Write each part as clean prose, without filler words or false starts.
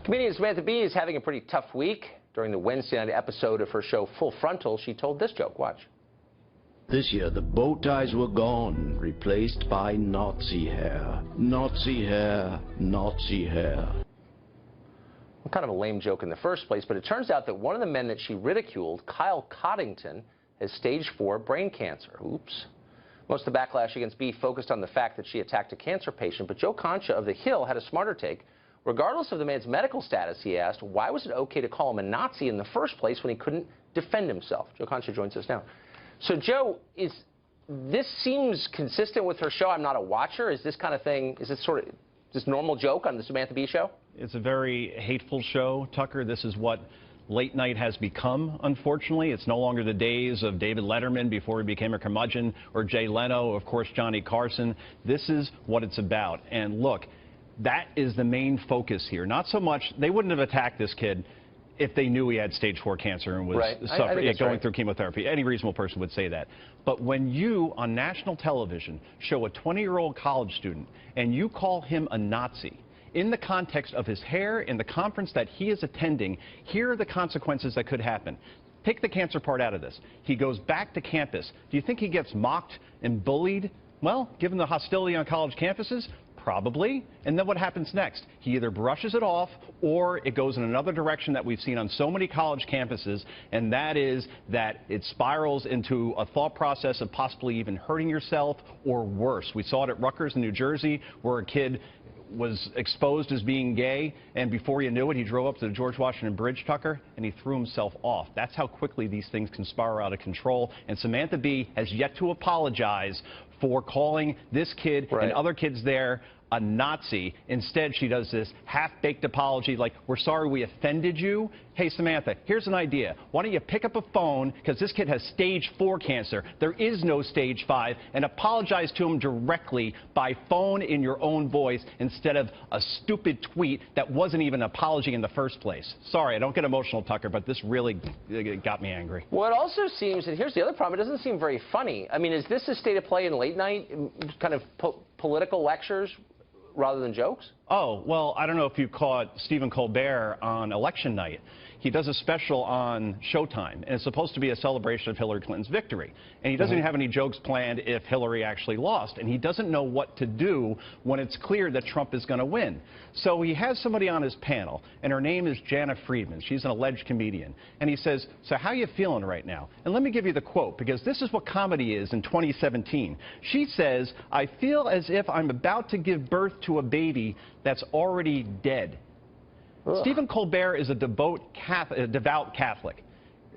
Comedian Samantha Bee is having a pretty tough week. During the Wednesday night episode of her show Full Frontal, she told this joke. Watch. This year, the bow ties were gone, replaced by Nazi hair. Nazi hair, Nazi hair. Well, kind of a lame joke in the first place, but it turns out that one of the men that she ridiculed, Kyle Coddington, has stage 4 brain cancer. Oops. Most of the backlash against Bee focused on the fact that she attacked a cancer patient, but Joe Concha of The Hill had a smarter take. Regardless of the man's medical status, he asked, why was it okay to call him a Nazi in the first place when he couldn't defend himself? Joe Concha joins us now. So, Joe, this seems consistent with her show. I'm not a watcher. Is this kind of thing, is this normal joke on the Samantha Bee show? It's a very hateful show, Tucker. This is what late night has become, unfortunately. It's no longer the days of David Letterman before he became a curmudgeon, or Jay Leno, of course, Johnny Carson. This is what it's about. And look, that is the main focus here. Not so much, they wouldn't have attacked this kid if they knew he had stage 4 cancer and was going through chemotherapy. Any reasonable person would say that. But when you, on national television, show a 20-year-old college student and you call him a Nazi, in the context of his hair, in the conference that he is attending, here are the consequences that could happen. Take the cancer part out of this. He goes back to campus. Do you think he gets mocked and bullied? Well, given the hostility on college campuses, probably. And then what happens next? He either brushes it off or it goes in another direction that we've seen on so many college campuses, and that is that it spirals into a thought process of possibly even hurting yourself or worse. We saw it at Rutgers in New Jersey, where a kid was exposed as being gay, and before you knew it, he drove up to the George Washington Bridge, Tucker, and he threw himself off. That's how quickly these things can spiral out of control. And Samantha Bee has yet to apologize for calling this kid and other kids there a Nazi. Instead, she does this half-baked apology like, we're sorry we offended you. Hey, Samantha, here's an idea. Why don't you pick up a phone, because this kid has stage 4 cancer. There is no stage 5, and apologize to him directly by phone in your own voice instead of a stupid tweet that wasn't even an apology in the first place. Sorry, I don't get emotional, Tucker, but this really got me angry. Well, it also seems, and here's the other problem, it doesn't seem very funny. I mean, is this a state of play in late night, kind of political lectures rather than jokes? Oh, well, I don't know if you caught Stephen Colbert on election night. He does a special on Showtime, and it's supposed to be a celebration of Hillary Clinton's victory. And he doesn't have any jokes planned if Hillary actually lost. And he doesn't know what to do when it's clear that Trump is going to win. So he has somebody on his panel, and her name is Jana Friedman. She's an alleged comedian. And he says, so how you feeling right now? And let me give you the quote, because this is what comedy is in 2017. She says, I feel as if I'm about to give birth to a baby that's already dead. Ugh. Stephen Colbert is a devout Catholic.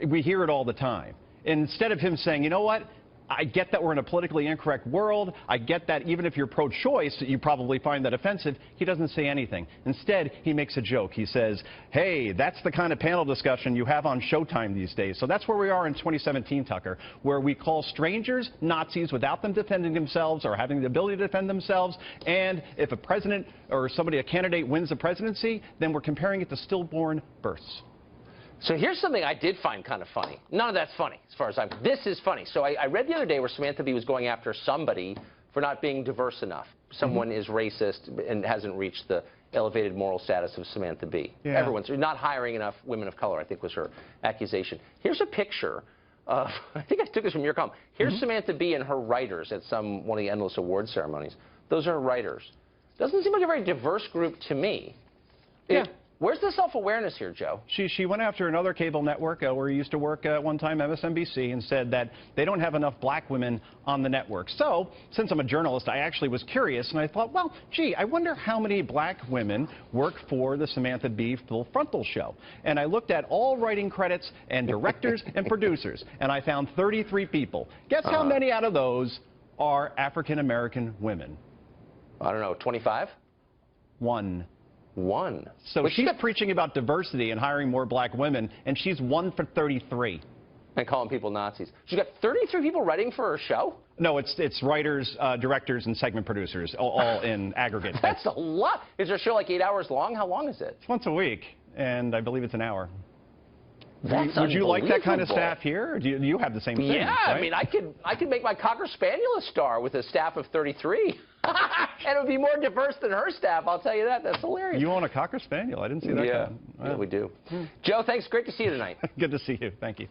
We hear it all the time. Instead of him saying, you know what, I get that we're in a politically incorrect world. I get that even if you're pro-choice, you probably find that offensive. He doesn't say anything. Instead, he makes a joke. He says, hey, that's the kind of panel discussion you have on Showtime these days. So that's where we are in 2017, Tucker, where we call strangers Nazis without them defending themselves or having the ability to defend themselves. And if a president or a candidate wins the presidency, then we're comparing it to stillborn births. So here's something I did find kind of funny. None of that's funny, as far as I'm... This is funny. So I read the other day where Samantha Bee was going after somebody for not being diverse enough. Someone is racist and hasn't reached the elevated moral status of Samantha Bee. Yeah. Everyone's not hiring enough women of color, I think was her accusation. Here's a picture of... I think I took this from your column. Here's Samantha Bee and her writers at one of the endless award ceremonies. Those are her writers. Doesn't seem like a very diverse group to me. Yeah. Where's the self-awareness here, Joe? She went after another cable network where he used to work at one time, MSNBC, and said that they don't have enough black women on the network. So, since I'm a journalist, I actually was curious, and I thought, well, gee, I wonder how many black women work for the Samantha Bee Full Frontal show. And I looked at all writing credits and directors and producers, and I found 33 people. Guess how many out of those are African-American women? I don't know, 25? One. So But she's preaching about diversity and hiring more black women, and she's 1 for 33. And calling people Nazis. She's got 33 people writing for her show? No, it's writers, directors, and segment producers, all in aggregate. That's a lot. Is her show like 8 hours long? How long is it? It's once a week, and I believe it's an hour. That's Would you like that kind of staff here? Or do you have the same thing? Yeah, right? I mean, I could make my Cocker Spaniel a star with a staff of 33. And it would be more diverse than her staff, I'll tell you that. That's hilarious. You own a Cocker Spaniel. I didn't see that coming. Yeah, we do. Joe, thanks. Great to see you tonight. Good to see you. Thank you.